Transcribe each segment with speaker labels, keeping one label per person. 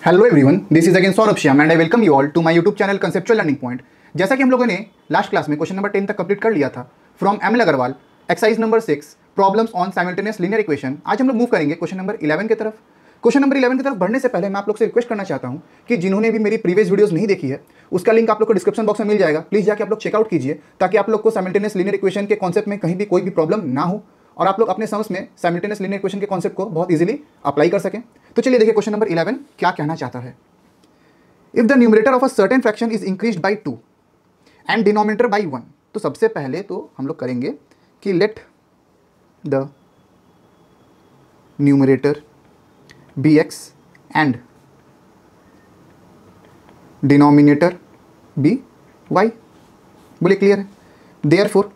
Speaker 1: Hello everyone, this is again Saurabh Shyam and I welcome you all to my YouTube channel conceptual learning point. जैसा कि हम लोगों ने last class में question number 10 तक कंप्लीट कर लिया था from M L Agarwal, exercise number 6 problems on simultaneous linear equation. आज हम लोग मूव करेंगे क्वेश्चन नंबर 11 की तरफ। क्वेश्चन नंबर 11 की तरफ बढ़ने से पहले मैं आप लोग से रिक्वेस्ट करना चाहता हूं कि जिन्होंने भी मेरी प्रीवियस वीडियोस नहीं देखी है उसका लिंक आप लोग को डिस्क्रिप्शन बॉक्स में मिल जाएगा। प्लीज जाके आप लोग चेकआउट कीजिए ताकि आप लोग को साइमल्टेनियस लीनियर इक्वेशन के कॉन्सेप्ट में कहीं भी कोई भी प्रॉब्लम ना हो और आप लोग अपने समझ में साइमल्टेनियस लीनियर इक्वेशन के कॉन्सेप्ट को बहुत इजीली अप्लाई कर सकें। तो चलिए देखिए क्वेश्चन नंबर 11 क्या कहना चाहता है। If the numerator of a certain fraction is increased by 2 and denominator by 1, तो सबसे पहले तो हम लोग करेंगे कि let the numerator be x and denominator be y। बोलिए क्लियर है। Therefore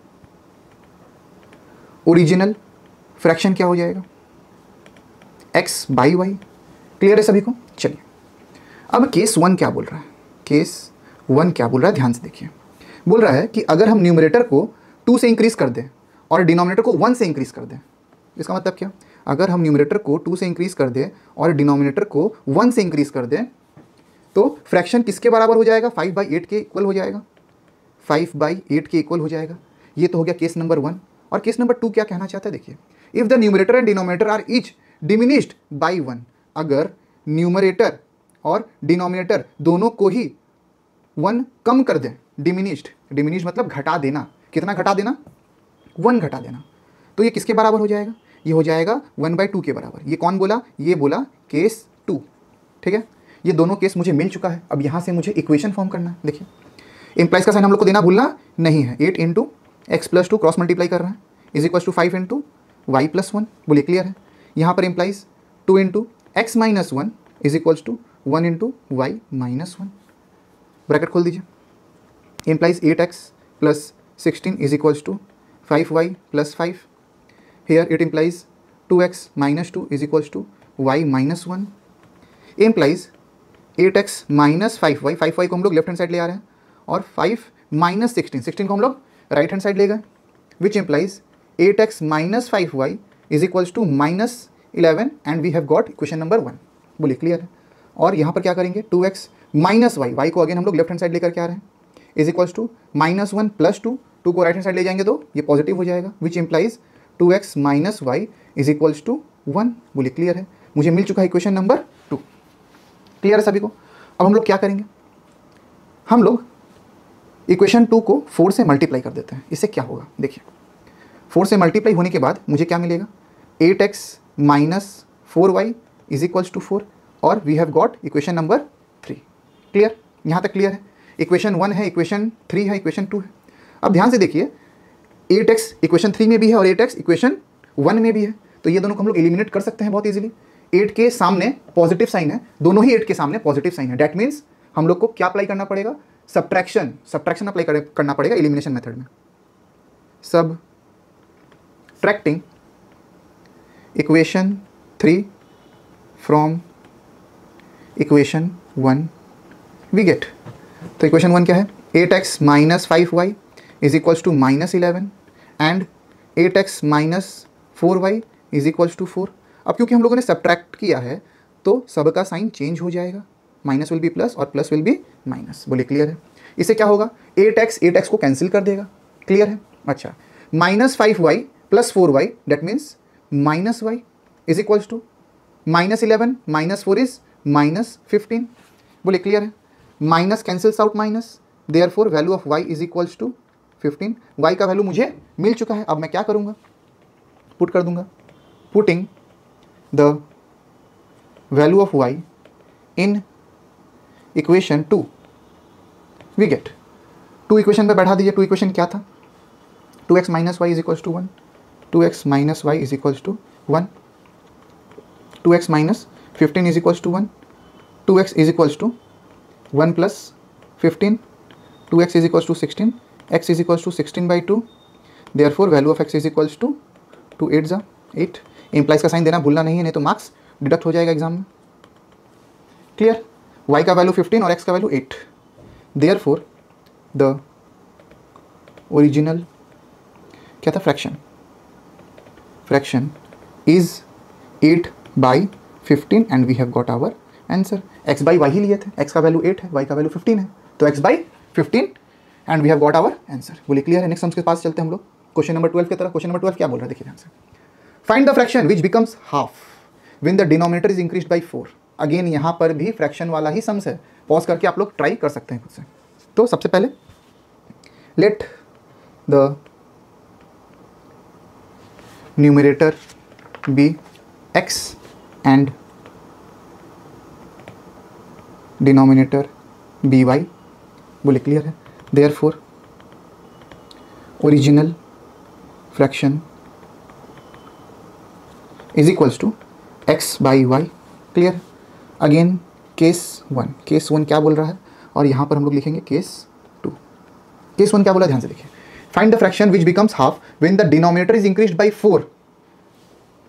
Speaker 1: ओरिजिनल फ्रैक्शन क्या हो जाएगा x by y। क्लियर है सभी को। चलिए अब केस 1 क्या बोल रहा है। केस 1 क्या बोल रहा है, ध्यान से देखिए। बोल रहा है कि अगर हम न्यूमरेटर को 2 से इंक्रीज कर दें और डिनोमिनेटर को 1 से इंक्रीज कर दें। इसका मतलब क्या, अगर हम न्यूमरेटर को 2 से इंक्रीज कर दें और डिनोमिनेटर को 1 से इंक्रीज कर दें तो फ्रैक्शन किसके बराबर हो जाएगा, 5/8 के इक्वल हो जाएगा। 5/8 के इक्वल हो जाएगा। ये तो हो गया केस नंबर 1। और केस नंबर 2 क्या कहना चाहता है, देखिए। If the numerator and denominator are each diminished by 1, अगर न्यूमरेटर और डिनोमिनेटर दोनों को ही 1 कम कर दें। डिमिनिश्ड मतलब घटा देना। कितना घटा देना, 1 घटा देना। तो ये किसके बराबर हो जाएगा, ये हो जाएगा 1/2 के बराबर। ये कौन बोला, ये बोला केस 2। ठीक है, ये दोनों केस मुझे मिल चुका है। अब यहाँ से मुझे इक्वेशन फॉर्म करना है। देखिए इम्प्लाइज का साइन हम लोग को देना भूलना नहीं है। 8 × x+2 क्रॉस मल्टीप्लाई कर रहे हैं इज इक्वल टू 5 × y+1। बोलिए क्लियर है। यहाँ पर implies 2 × x - 1 is equals to 1 × y - 1। Bracket खोल दीजिए। Implies 8x + 16 is equals to 5y + 5। Here it implies 2x - 2 is equals to y - 1। Implies 8x - 5y, 5y को हम लोग लेफ्ट हैंड साइड ले आ रहे हैं और 5 - 16 को हम लोग राइट हैंड साइड ले गए, which implies 8x - 5y is equals to -11 and we have got equation number 1। बोलिए क्लियर है। और यहाँ पर क्या करेंगे, 2x - y को अगेन हम लोग लेफ्ट हैंड साइड लेकर के आ रहे हैं इज इक्वल्स टू -1 + 2। 2 को राइट हैंड साइड ले जाएंगे तो ये पॉजिटिव हो जाएगा, which implies 2x - y is equals to 1। बोलिए क्लियर है। मुझे मिल चुका है इक्वेशन नंबर 2। क्लियर है सभी को। अब हम लोग क्या करेंगे, हम लोग इक्वेशन 2 को 4 से मल्टीप्लाई कर देते हैं। इससे क्या होगा, देखिए 4 से मल्टीप्लाई होने के बाद मुझे क्या मिलेगा, 8x - 4y is equals to 4 और we have got equation number 3। Clear, यहाँ तक क्लियर है। इक्वेशन 1 है, इक्वेशन 3 है, इक्वेशन 2 है। अब ध्यान से देखिए 8x इक्वेशन 3 में भी है और 8x इक्वेशन 1 में भी है, तो ये दोनों को हम लोग एलिमिनेट कर सकते हैं बहुत इजीली। 8 के सामने पॉजिटिव साइन है, दोनों ही 8 के सामने पॉजिटिव साइन है। डैट मीन्स हम लोग को क्या अप्लाई करना पड़ेगा, सब्ट्रैक्शन अप्लाई करना पड़ेगा एलिमिनेशन मेथड में। Subtracting equation 3 from equation 1 we get. तो इक्वेशन 1 क्या है, 8x - 5y is equals to -11 and 8x - 4y is equals to 4। अब क्योंकि हम लोगों ने सब्ट्रैक्ट किया है तो सबका साइन चेंज हो जाएगा, माइनस विल बी प्लस और प्लस विल बी माइनस। बोलिए क्लियर है। इससे क्या होगा, 8x को कैंसिल कर देगा। क्लियर है। अच्छा, -5y + 4y that means -y is equals to -11 - 4 is -15। बोलिए क्लियर है। Minus cancels out minus, therefore value of y is equals to 15। y का वैल्यू मुझे मिल चुका है। अब मैं क्या करूँगा, पुट कर दूंगा। Putting the value of y in equation 2 we get. 2 equation पे बैठा दीजिए। 2 इक्वेशन क्या था, 2x - y is equals to 1, 2x - y is equals to 1, 2x - 15 is equals to 1, 2x is equals to 1 + 15, 2x is equals to 16, x is equals to 16/2, therefore value of x is equals to 2 8 × 8। Implies का sign देना भूलना नहीं है, नहीं तो marks deduct हो जाएगा exam में। क्लियर। y का वैल्यू 15 और x का वैल्यू 8, देयरफॉर द ओरिजिनल क्या था, fraction is 8/15 and we have got our answer. x by why he लिए थे, x का वैल्यू 8 है, y का वैल्यू 15 है, तो x by 15 and we have got our answer. बोलिए क्लियर है। नेक्स्ट हम के पास चलते हैं हम लोग क्वेश्चन नंबर 12 की तरफ। क्वेश्चन नंबर 12 क्या बोल रहा है, देखिए ध्यान से। Find the fraction which becomes half when the denominator is increased by 4। Again यहाँ पर भी फ्रैक्शन वाला ही सम्स है, पॉज करके आप लोग ट्राई कर सकते हैं खुद से। तो सबसे पहले let the numerator be x and denominator be y. बोले क्लियर है। Therefore original fraction is equals to x by y. Clear. Again case one क्या बोल रहा है, और यहाँ पर हम लोग लिखेंगे केस 2। केस 1 क्या बोला, ध्यान से देखिए। Find the fraction which becomes half when the denominator is increased by 4।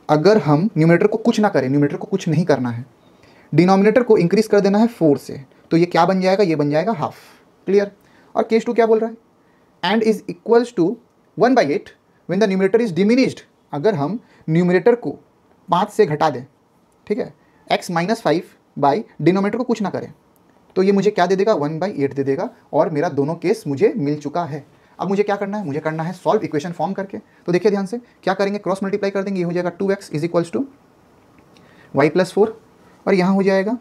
Speaker 1: अगर हम न्यूमरेटर को कुछ ना करें, न्यूमरेटर को कुछ नहीं करना है, डिनोमिनेटर को इंक्रीज कर देना है 4 से, तो ये क्या बन जाएगा, ये बन जाएगा हाफ। क्लियर। और केस 2 क्या बोल रहा है, and is equals to 1/8 when the numerator is diminished. अगर हम न्यूमरेटर को 5 से घटा दें, ठीक है, x माइनस 5 बाई डिनोमिनेटर को कुछ ना करें, तो ये मुझे क्या दे देगा, 1/8 दे देगा, और मेरा दोनों केस मुझे मिल चुका है। अब मुझे क्या करना है, मुझे करना है सॉल्व इक्वेशन फॉर्म करके। तो देखिए ध्यान से क्या करेंगे, क्रॉस मल्टीप्लाई कर देंगे, ये हो जाएगा 2x is equals to y plus 4, और यहाँ हो जाएगा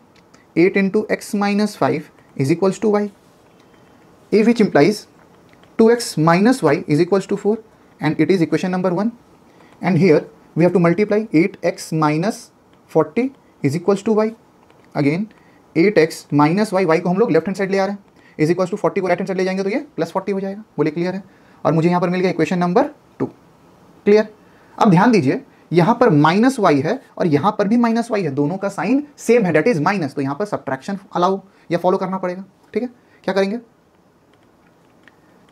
Speaker 1: 8 into x minus 5 is equals to y, uh which implies 2x minus y is equals to 4, and it is equation number 1। And here we have to multiply 8x minus 40 is equals to y. Again 8x minus y, y को हम लोग left hand side ले आ रहे हैं, is equals to 40 को right hand side ले जाएंगे तो ये प्लस 40 हो जाएगा। बोले क्लियर है। और मुझे यहाँ पर मिल गया इक्वेशन नंबर 2। क्लियर। अब ध्यान दीजिए, यहाँ पर माइनस वाई है और यहाँ पर भी माइनस वाई है, दोनों का साइन सेम है, डेट इज माइनस, तो यहाँ पर सब्ट्रैक्शन अलाउ या फॉलो करना पड़ेगा। ठीक है, क्या करेंगे,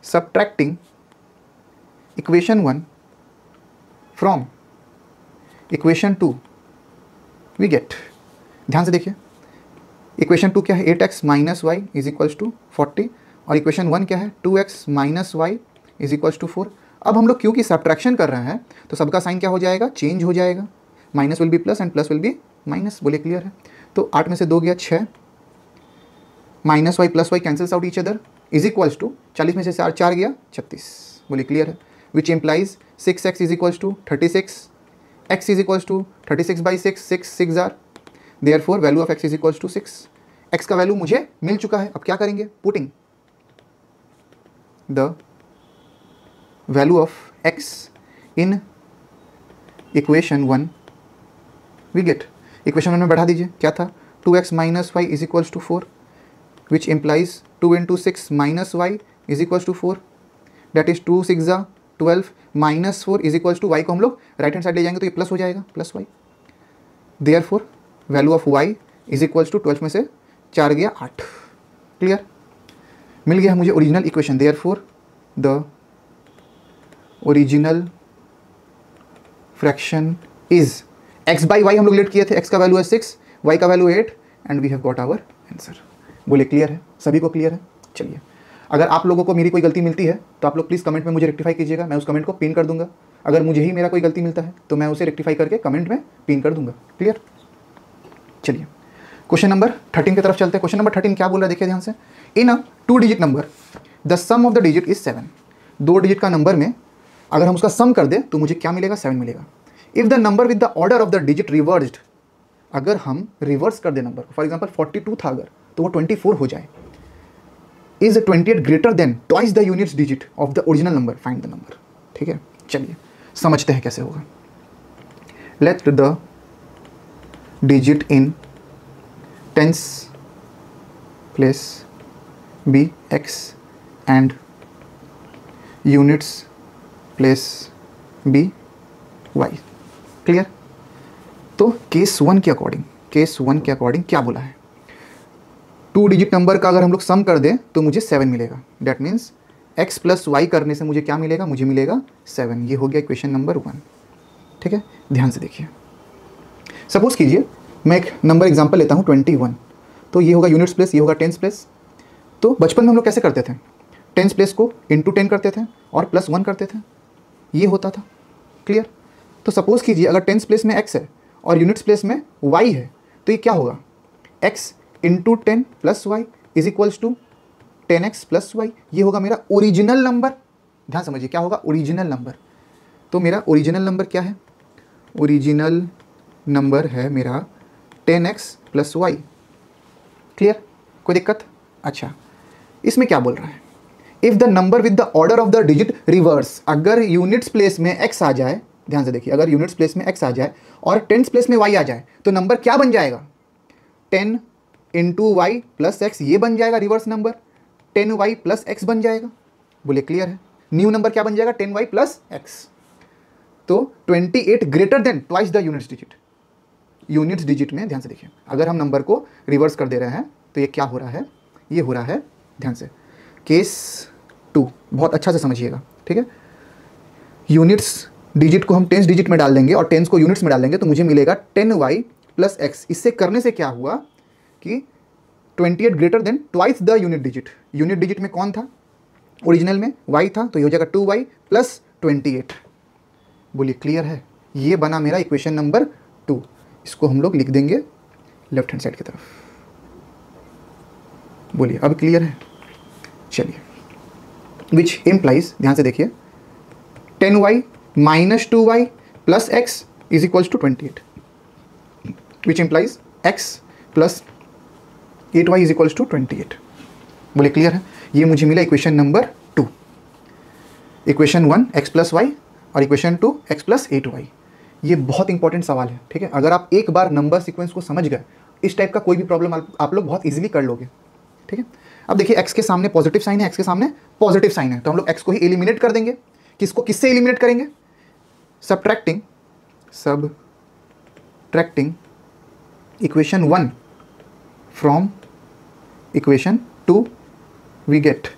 Speaker 1: subtracting equation 1 from equation 2 we get. ध्यान से देखिए, इक्वेशन 2 क्या है, 8x minus y is equals to 40, और इक्वेशन 1 क्या है, 2x minus y is equals to 4। अब हम लोग क्योंकि सब्ट्रैक्शन कर रहे हैं तो सबका साइन क्या हो जाएगा, चेंज हो जाएगा, minus will be plus and plus will be minus. बोले क्लियर है। तो 8 में से 2 गया 6, minus y plus y cancels out each other, is equals to 40 में से 4 गया 36। बोले क्लियर है। Which implies 6x is equals to 36, x is equals to 36/6, 6 are, therefore value of x is equals to 6। x का value मुझे मिल चुका है। अब क्या करेंगे, putting the value of x in equation 1 we get. Equation 1 में बढ़ा दीजिए, क्या था, 2x minus y is equals to 4, which implies 2 into 6 minus y is equals to 4, that is 2 6 12 minus 4 is equals to, y को हम लोग right hand side ले जाएंगे तो ये प्लस हो जाएगा, plus y. Therefore value of y is equals to 12 में से 4 गया 8। क्लियर। मिल गया मुझे original equation. Therefore the original fraction is x by y हम लोग लेट किए थे, x का वैल्यू है 6, y का value 8, and we have got our answer. बोले क्लियर है, सभी को क्लियर है। चलिए, अगर आप लोगों को मेरी कोई गलती मिलती है तो आप लोग प्लीज़ कमेंट में मुझे रेक्टिफाई कीजिएगा, मैं उस कमेंट को पिन कर दूंगा। अगर मुझे ही मेरा कोई गलती मिलता है तो मैं उसे रेक्टिफाई करके कमेंट में पिन कर दूंगा। क्लियर। चलिए क्वेश्चन नंबर 13 की तरफ चलते हैं। क्वेश्चन नंबर 13 क्या बोल रहा है, देखिए ध्यान से। In a 2 digit number the sum of the digit is 7। 2 digit का नंबर में अगर हम उसका सम कर दें तो मुझे क्या मिलेगा, 7 मिलेगा। If the number with the order of the digit reversed, अगर हम रिवर्स कर दे नंबर को, फॉर एग्जाम्पल 42 था अगर, तो वो 24 हो जाए। Is 28 greater than twice the units digit of the original number, find the number. ठीक है, चलिए समझते हैं कैसे होगा। Let the digit in tens place be x and units place be y। Clear. तो केस 1 के अकॉर्डिंग क्या बोला है, 2 डिजिट नंबर का अगर हम लोग सम कर दें तो मुझे 7 मिलेगा। That means x plus y करने से मुझे क्या मिलेगा, मुझे मिलेगा 7। ये हो गया इक्वेशन नंबर 1। ठीक है, ध्यान से देखिए। सपोज कीजिए मैं एक नंबर एग्जांपल लेता हूँ 21, तो ये होगा यूनिट्स प्लेस, ये होगा टेंस प्लेस। तो बचपन में हम लोग कैसे करते थे, टेंस प्लेस को इंटू 10 करते थे और प्लस 1 करते थे, ये होता था। क्लियर। तो सपोज कीजिए अगर टेंस प्लेस में x है और यूनिट्स प्लेस में y है, तो ये क्या होगा, x into 10 plus y is equals to 10x plus y. ये होगा मेरा ओरिजिनल नंबर। ध्यान समझिए क्या होगा, ओरिजिनल नंबर। तो मेरा ओरिजिनल नंबर क्या है, ओरिजिनल नंबर है मेरा 10x प्लस वाई। क्लियर, कोई दिक्कत? अच्छा, इसमें क्या बोल रहा है, if the number with the order of the digit reverse, अगर यूनिट्स प्लेस में x आ जाए, ध्यान से देखिए, अगर यूनिट्स प्लेस में x आ जाए और टेंस प्लेस में y आ जाए तो नंबर क्या बन जाएगा, 10 इंटू वाई प्लस एक्स, ये बन जाएगा reverse number, 10y plus x बन जाएगा। बोले क्लियर है? न्यू नंबर क्या बन जाएगा, 10y प्लस एक्स। तो 28 greater than twice the units digit. Units digit में ध्यान से देखिए, अगर हम नंबर को रिवर्स कर दे रहे हैं तो ये क्या हो रहा है, ये हो रहा है, ध्यान से, केस 2 बहुत अच्छा से समझिएगा, ठीक है। यूनिट्स डिजिट को हम टेंस डिजिट में डाल देंगे और टेंस को यूनिट्स में डाल देंगे तो मुझे मिलेगा 10y प्लस एक्स। इससे करने से क्या हुआ कि 28 greater than twice the unit digit. Unit digit में कौन था, ओरिजिनल में y था, तो ये हो जाएगा 2y प्लस 28। बोलिए क्लियर है? ये बना मेरा इक्वेशन नंबर 2। इसको हम लोग लिख देंगे लेफ्ट हैंड साइड की तरफ। बोलिए अब क्लियर है? चलिए, विच इम्प्लाइज, ध्यान से देखिए, 10y minus 2y plus x is equals to 28, which implies x plus 8y is equals to 28। बोले क्लियर है? ये मुझे मिला equation number 2। Equation 1 x plus y और इक्वेशन 2 x प्लस 8y। ये बहुत इंपॉर्टेंट सवाल है, ठीक है। अगर आप एक बार नंबर सीक्वेंस को समझ गए, इस टाइप का कोई भी प्रॉब्लम आप लोग बहुत इजीली कर लोगे, ठीक है। अब देखिए, x के सामने पॉजिटिव साइन है, x के सामने पॉजिटिव साइन है, तो हम लोग x को ही एलिमिनेट कर देंगे। किसको किससे एलिमिनेट करेंगे, subtracting equation 1 from equation 2 we get,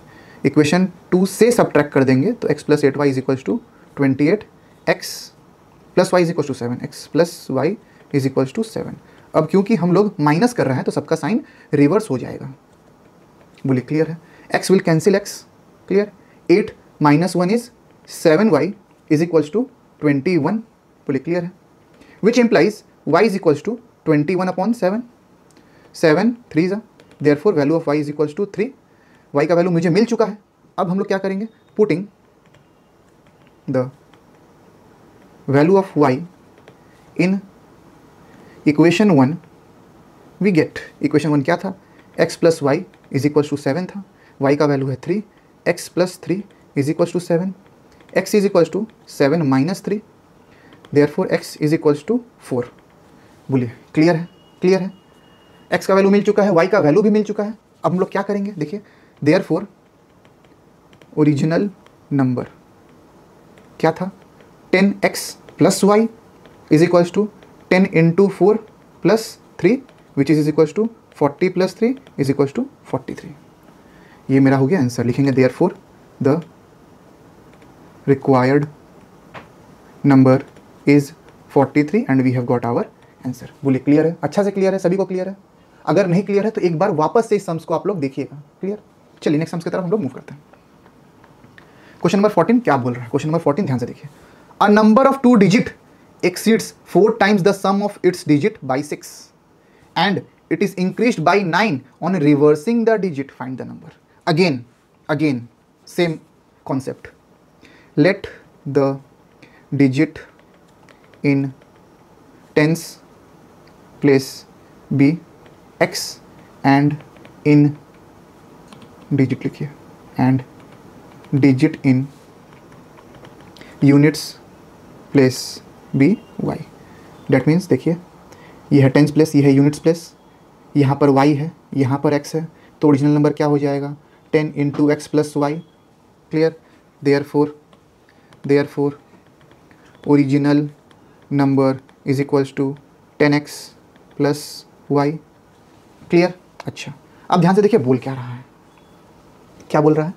Speaker 1: equation 2 से सब्ट्रैक्ट कर देंगे तो x plus 8y is equals to 28, x plus y is equals to 7, x plus y is equals to 7। अब क्योंकि हम लोग माइनस कर रहे हैं तो सबका साइन रिवर्स हो जाएगा। बोलिए क्लियर है? x will cancel x, clear. 8 minus 1 is 7y is equals to 21। बोलिए क्लियर है? Which implies y is equals to 21 upon 7, 7 3 जा, therefore value of y is equals to 3। y का वैल्यू मुझे मिल चुका है। अब हम लोग क्या करेंगे, putting the value of y in equation 1 we get, equation 1 क्या था, x plus y is equals to 7 था, y का वैल्यू है 3, x plus 3 is equals to 7, x is equals to 7 minus 3, therefore x is equals to 4। बोलिए clear है? Clear है? x का value मिल चुका है, y का वैल्यू भी मिल चुका है। अब हम लोग क्या करेंगे, देखिए, देयरफॉर ओरिजिनल नंबर क्या था, 10x plus y is equals to 10 into 4 plus 3 which is equals to 40 plus 3 is equals to 43। ये मेरा हो गया आंसर। लिखेंगे therefore the required number is 43 and we have got our answer. बोलिए clear है? अच्छा से क्लियर है? सभी को क्लियर है? अगर नहीं क्लियर है तो एक बार वापस से इस सम्स को आप लोग देखिएगा। क्लियर? चलिए नेक्स्ट सम्स की तरफ हम लोग मूव करते हैं। क्वेश्चन नंबर 14 क्या बोल रहा है? क्वेश्चन नंबर 14 ध्यान से देखिए, अ number of 2 digit exceeds 4 times the sum of its digit by 6 and it is increased by 9 on reversing the digit, find the number. Again same concept. Let the digit in tens place be x and in digit लिखिए and digit in units place be y. That means देखिए, ये है tens place, ये है units place, यहाँ पर y है, यहाँ पर x है, तो ओरिजिनल नंबर क्या हो जाएगा, 10 into x plus y. Clear? Therefore original number is equals to 10x plus y. Clear? अच्छा, अब ध्यान से देखिए बोल क्या रहा है, क्या बोल रहा है,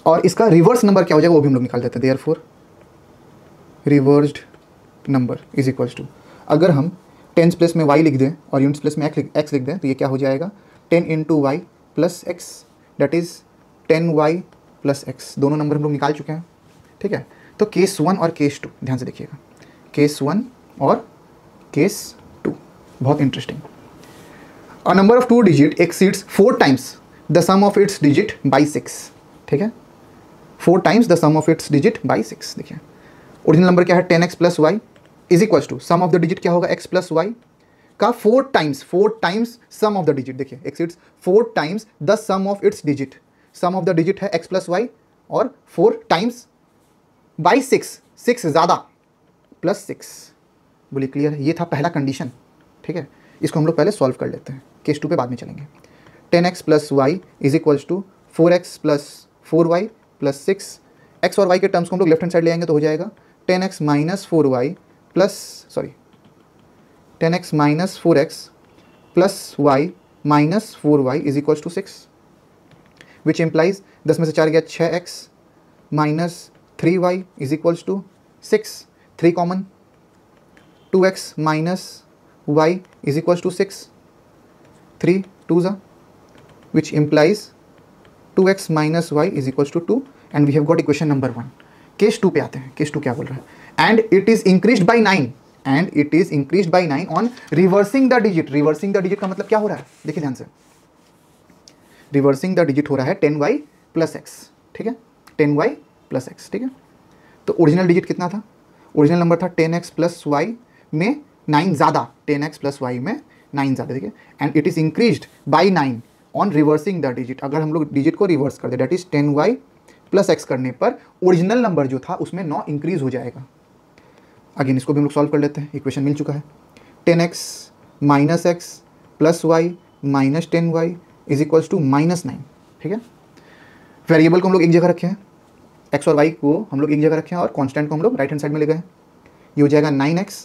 Speaker 1: और इसका रिवर्स नंबर क्या हो जाएगा वो भी हम लोग निकाल देते हैं। Therefore reversed number is equals to, अगर हम टेंस प्लेस में y लिख दें और यूनिट्स प्लेस में x लिख दें तो ये क्या हो जाएगा, 10 into y plus x, that is 10y plus x. दोनों नंबर हम लोग निकाल चुके हैं, ठीक है। तो केस 1 और केस 2 ध्यान से देखिएगा, केस 1 और केस 2 बहुत interesting. A number of 2 digit exceeds 4 times the sum of its digit by 6, ठीक है, 4 times the sum of its digit by 6। देखिए ओरिजिनल नंबर क्या है 10x plus y is equal to sum of the digit क्या होगा x plus y का 4 times sum of the digit. देखिए exceeds 4 times the sum of its digit, sum of the digit है x plus y और 4 times by 6 ज़्यादा plus 6। बोलिए clear है, ये था पहला कंडीशन, ठीक है। इसको हम लोग पहले सॉल्व कर लेते हैं, केस 2 पे बाद में चलेंगे। 10x plus y is equals to 4x plus 4y plus 6, x और y के टर्म्स को हम लोग लेफ्ट हैंड साइड ले आएंगे तो हो जाएगा 10x minus 4y plus 10x minus 4x plus y minus 4y is equals to 6, which implies 10 में से 4 गया 6x minus 3y is equals to 6, 3 common 2x minus y is equals to 6, 3 2 जा, which implies 2x minus y is equals to 2 and we have got equation number 1। Case 2 पे आते हैं, case 2 क्या बोल रहा है, and it is increased by 9 on reversing the digit। reversing the digit का मतलब क्या हो रहा है, देखिए ध्यान से, reversing the digit हो रहा है 10y plus x, ठीक है, 10y plus x, ठीक है। तो ओरिजिनल डिजिट कितना था, ओरिजिनल नंबर था 10x प्लस वाई में 9 ज़्यादा, 10x प्लस वाई में 9 ज़्यादा, ठीक है, and it is increased by 9 on reversing the digit. अगर हम लोग डिजिट को रिवर्स कर दे that is 10y plus x करने पर ओरिजिनल नंबर जो था उसमें 9 इंक्रीज हो जाएगा। अगेन इसको भी हम लोग सॉल्व कर लेते हैं, इक्वेशन मिल चुका है 10x minus x plus y minus 10y is equals to minus 9, ठीक है। वेरिएबल को हम लोग एक जगह रखे हैं, x और y को हम लोग एक जगह रखे हैं और कॉन्स्टेंट को हम लोग राइट हैंड साइड में ले गए हैं। ये हो जाएगा 9x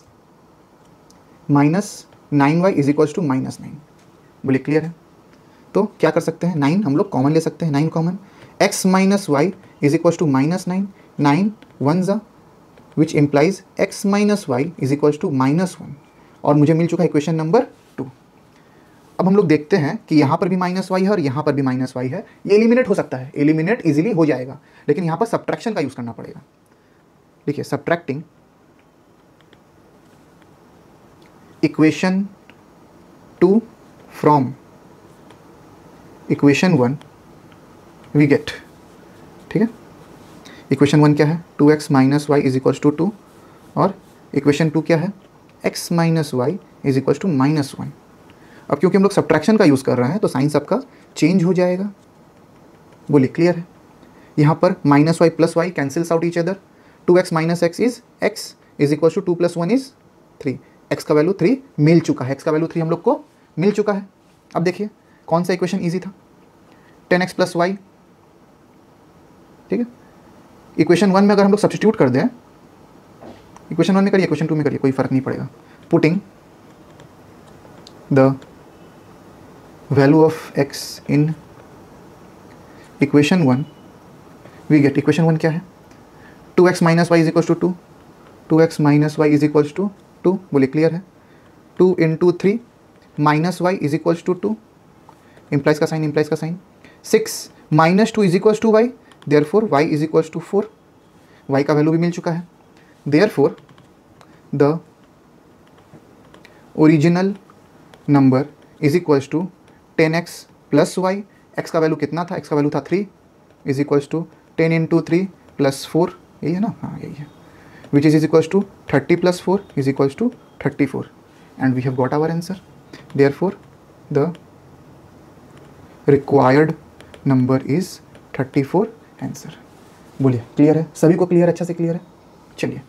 Speaker 1: minus 9y is equals to minus 9। बोलिए क्लियर है, तो क्या कर सकते हैं, 9 हम लोग कॉमन ले सकते हैं, 9 common, x minus y is equals to minus 9, 9 1 जा, which implies x minus y is equals to minus 1 और मुझे मिल चुका है इक्वेशन नंबर 2। अब हम लोग देखते हैं कि यहाँ पर भी माइनस वाई है और यहाँ पर भी माइनस वाई है, ये एलिमिनेट हो सकता है, एलिमिनेट इजीली हो जाएगा, लेकिन यहाँ पर सब्ट्रैक्शन का यूज़ करना पड़ेगा। देखिए subtracting equation 2 from equation 1 we get, ठीक है। इक्वेशन 1 क्या है 2x minus y is equals to 2 और इक्वेशन 2 क्या है x minus y is equals to minus 1। अब क्योंकि हम लोग सब्ट्रैक्शन का यूज़ कर रहे हैं तो साइन सबका चेंज हो जाएगा। बोलिए क्लियर है, यहाँ पर minus y plus y cancels out each other, 2x minus x is x is equals to 2 plus 1 is 3, x का वैल्यू 3 मिल चुका है, x का वैल्यू 3 हम लोग को मिल चुका है। अब देखिए कौन सा इक्वेशन इजी था, 10x प्लस वाई, ठीक है। इक्वेशन 1 में अगर हम लोग सब्स्टिट्यूट कर दें, इक्वेशन 1 में करिए, इक्वेशन 2 में करिए, कोई फर्क नहीं पड़ेगा। Putting the value of x in equation 1 we get, equation 1 क्या है 2x minus y is equals to 2, 2x minus y is equals to 2। बोलिए क्लियर है, 2 into 3 minus y is equals to 2, implies का sign, 6 minus 2 is equals to y, therefore y is equals to 4, y का value भी मिल चुका है, therefore the original number is equals to 10x plus y, x का value कितना था, x का वैल्यू था 3 is equals to 10 into 3 plus 4, यही है ना, हाँ यही है, which is equals to 30 plus 4 is equals to 34 and we have got our answer. Therefore the required number is 34 answer. बोलिए क्लियर है, सभी को क्लियर, अच्छा से क्लियर है। चलिए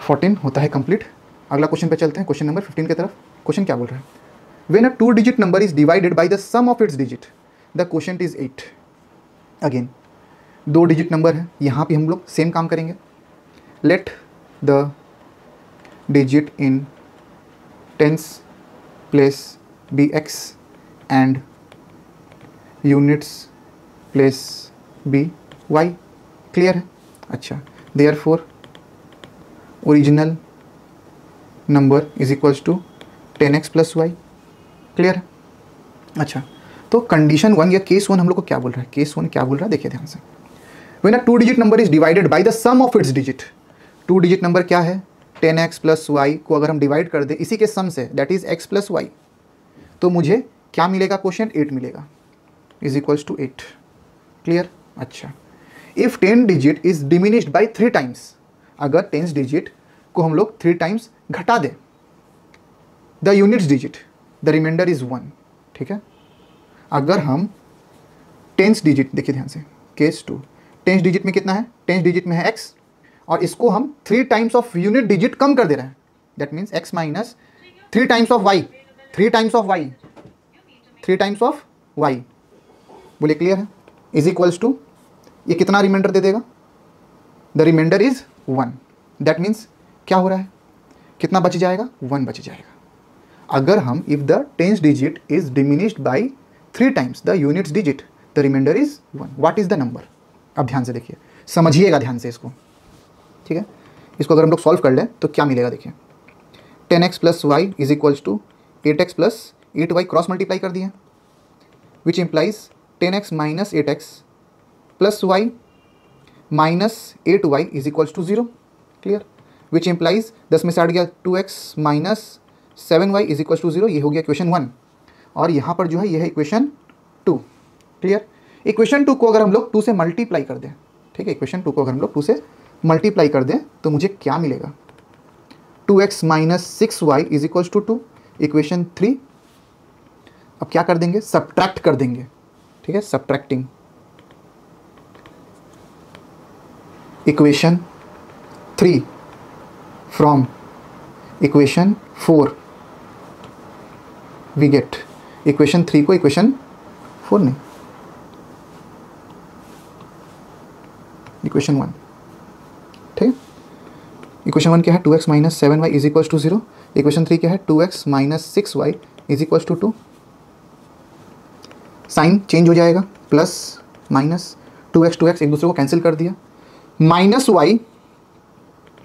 Speaker 1: 14 होता है कंप्लीट। अगला क्वेश्चन पे चलते हैं, क्वेश्चन नंबर 15 की तरफ। क्वेश्चन क्या बोल रहा है, when a 2 digit number is divided by the sum of its digit the quotient is 8। Again 2 digit number है, यहाँ पे हम लोग सेम काम करेंगे। Let the digit in tens place be x and units place be y। Clear है, अच्छा। Therefore original number is equals to 10x plus y. Clear है, अच्छा। तो कंडीशन 1 या केस 1 हम लोग को क्या बोल रहा है, केस 1 क्या बोल रहा है, देखिए ध्यान से। When a 2 digit number is divided by the sum of its digit, 2 digit number क्या है 10x प्लस वाई को अगर हम डिवाइड कर दे इसी के सम से, that is x plus y, तो मुझे क्या मिलेगा, क्वेश्चन 8 मिलेगा, इज इक्वल्स टू 8। क्लियर। अच्छा, if 10 digit is diminished by 3 times, अगर 10 डिजिट को हम लोग 3 टाइम्स घटा दें, the units digit the remainder is 1। ठीक है, अगर हम 10 डिजिट, देखिए ध्यान से, केस 2, 10 डिजिट में कितना है, 10 डिजिट में है x, और इसको हम 3 टाइम्स ऑफ यूनिट डिजिट कम कर दे रहे हैं, that means x minus 3 times of y, 3 times of y, 3 times of y। बोले क्लियर है, इज इक्वल्स टू, ये कितना रिमाइंडर दे देगा, the remainder is 1। That means क्या हो रहा है, कितना बच जाएगा, 1 बच जाएगा। अगर हम, if the 10th digit is diminished by 3 times the units digit the remainder is 1, what is the number. अब ध्यान से देखिए, समझिएगा ध्यान से इसको। ठीक है, इसको अगर हम लोग सॉल्व कर लें तो क्या मिलेगा, देखिए 10x plus y is equals to 8x plus 8y, cross multiply कर दिए, which implies 10x minus 8x plus y minus 8y is equals to 0। Clear, which implies 10 में से हट गया 2x minus 7y is equals to 0, ये हो गया equation 1, और यहाँ पर जो है यह है इक्वेशन 2। क्लियर, इक्वेशन 2 को अगर हम लोग 2 से मल्टीप्लाई कर दें, ठीक है, इक्वेशन 2 को अगर हम लोग 2 से मल्टीप्लाई कर दें तो मुझे क्या मिलेगा, 2x minus 6y is equals to 2, equation 3। अब क्या कर देंगे, सब्ट्रैक्ट कर देंगे। ठीक है, subtracting equation 3 from equation 4, we get equation 3 को इक्वेशन 4 नहीं, इक्वेशन 1। ठीक, इक्वेशन 1 क्या है, 2x minus 7y is equals to 0, equation 3 क्या है, 2x minus 6y is equals to 2। Sign change हो जाएगा, प्लस माइनस, 2x एक दूसरे को कैंसिल कर दिया, minus y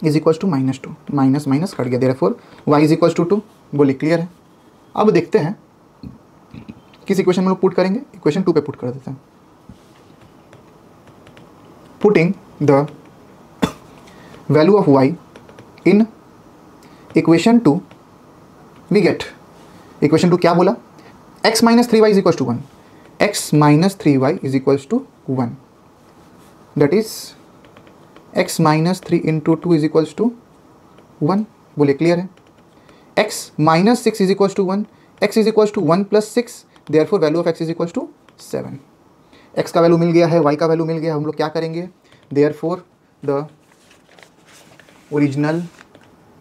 Speaker 1: is equals to minus 2, minus minus cut गया, therefore y is equals to 2। बोलिए क्लियर है। अब देखते हैं किस इक्वेशन में लोग पुट करेंगे, इक्वेशन 2 पे पुट कर देते हैं। Putting the value of y in equation 2 we get, equation 2 क्या बोला, x minus 3y is equals to 1, x minus 3y is equals to 1, that is x minus 3 into 2 is equals to 1। बोले clear है। x minus 6 is equals to 1, x is equals to 1 plus 6, therefore value of x is equals to 7। x का value मिल गया है, y का value मिल गया, हम लोग क्या करेंगे, therefore the original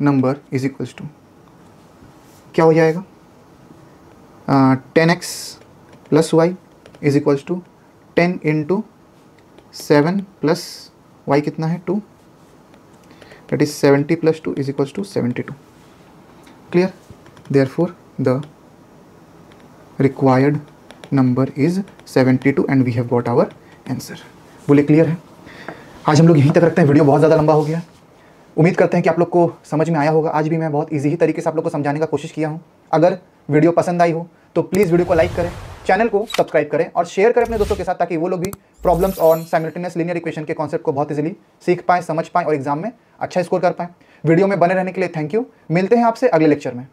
Speaker 1: number is equals to क्या हो जाएगा, 10x plus y is equals to 10 into 7 plus y कितना है 2, that is 70 plus 2 is equals to 72। Clear, therefore the required number is 72 and we have got our answer. बोले clear है। आज हम लोग यहीं तक रखते हैं, वीडियो बहुत ज़्यादा लंबा हो गया। उम्मीद करते हैं कि आप लोग को समझ में आया होगा। आज भी मैं बहुत ईजी ही तरीके से आप लोग को समझाने का कोशिश किया हूँ। अगर वीडियो पसंद आई हो तो प्लीज़ वीडियो को लाइक करें, चैनल को सब्सक्राइब करें और शेयर करें अपने दोस्तों के साथ, ताकि वो लोग भी problems on simultaneous linear equation के कॉन्सेप्ट को बहुत इजीली सीख पाएँ, समझ पाएँ और एग्जाम में अच्छा स्कोर कर पाएँ। वीडियो में बने रहने के लिए थैंक यू। मिलते हैं आपसे अगले लेक्चर में।